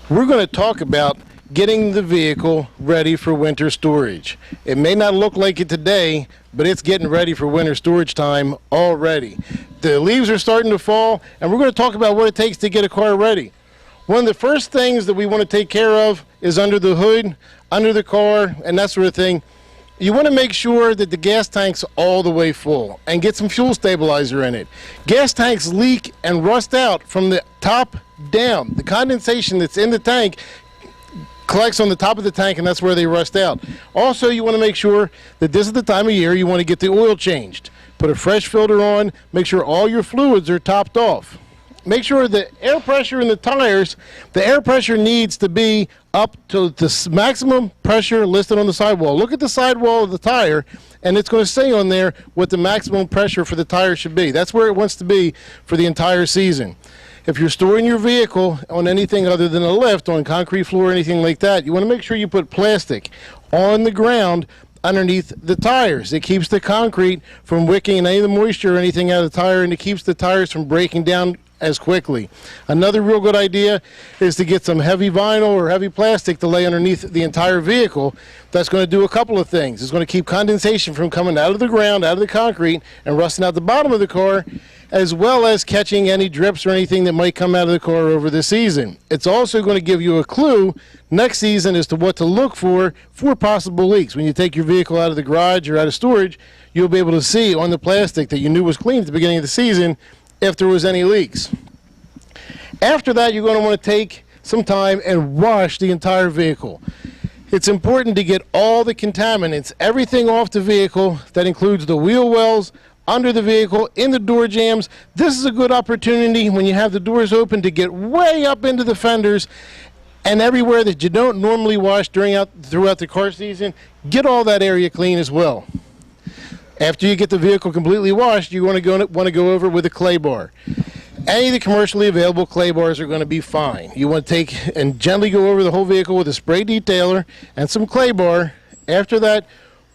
We're going to talk about getting the vehicle ready for winter storage. It may not look like it today, but it's getting ready for winter storage time already. The leaves are starting to fall, and we're going to talk about what it takes to get a car ready. One of the first things that we want to take care of is under the hood, under the car, and that sort of thing. You want to make sure that the gas tank's all the way full and get some fuel stabilizer in it. Gas tanks leak and rust out from the top down. The condensation that's in the tank collects on the top of the tank, and that's where they rust out. Also, you want to make sure that this is the time of year you want to get the oil changed. Put a fresh filter on, make sure all your fluids are topped off. Make sure the air pressure in the tires, the air pressure needs to be up to the maximum pressure listed on the sidewall. Look at the sidewall of the tire, and it's going to say on there what the maximum pressure for the tire should be. That's where it wants to be for the entire season. If you're storing your vehicle on anything other than a lift, on concrete floor or anything like that, you want to make sure you put plastic on the ground underneath the tires. It keeps the concrete from wicking any of the moisture or anything out of the tire, and it keeps the tires from breaking down as quickly. Another real good idea is to get some heavy vinyl or heavy plastic to lay underneath the entire vehicle. That's going to do a couple of things. It's going to keep condensation from coming out of the ground, out of the concrete, and rusting out the bottom of the car, as well as catching any drips or anything that might come out of the car over the season. It's also going to give you a clue next season as to what to look for possible leaks. When you take your vehicle out of the garage or out of storage, you'll be able to see on the plastic that you knew was clean at the beginning of the season if there was any leaks. After that, you're going to want to take some time and wash the entire vehicle. It's important to get all the contaminants, everything off the vehicle. That includes the wheel wells, under the vehicle, in the door jambs. This is a good opportunity when you have the doors open to get way up into the fenders and everywhere that you don't normally wash throughout the car season. Get all that area clean as well. After you get the vehicle completely washed, you want to go over with a clay bar. Any of the commercially available clay bars are going to be fine. You want to take and gently go over the whole vehicle with a spray detailer and some clay bar. After that,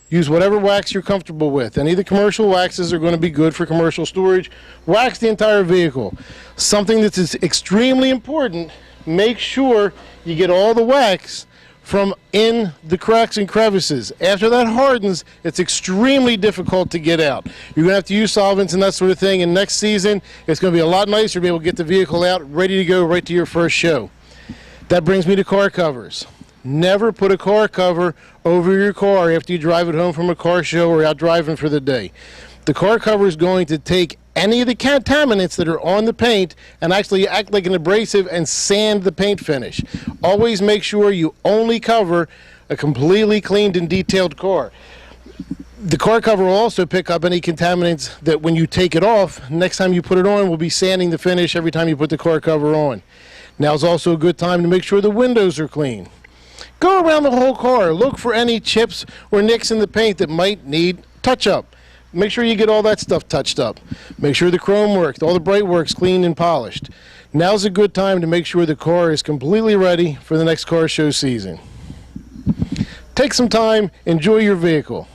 use whatever wax you're comfortable with. Any of the commercial waxes are going to be good for commercial storage. Wax the entire vehicle. Something that's extremely important, make sure you get all the wax from in the cracks and crevices. After that hardens, it's extremely difficult to get out. You're going to have to use solvents and that sort of thing, and next season it's going to be a lot nicer to be able to get the vehicle out ready to go right to your first show. That brings me to car covers. Never put a car cover over your car after you drive it home from a car show or out driving for the day. The car cover is going to take any of the contaminants that are on the paint and actually act like an abrasive and sand the paint finish. Always make sure you only cover a completely cleaned and detailed car. The car cover will also pick up any contaminants that when you take it off, next time you put it on, will be sanding the finish every time you put the car cover on. Now is also a good time to make sure the windows are clean. Go around the whole car. Look for any chips or nicks in the paint that might need touch-up. Make sure you get all that stuff touched up. Make sure the chrome works, all the bright work's clean and polished. Now's a good time to make sure the car is completely ready for the next car show season. Take some time, enjoy your vehicle.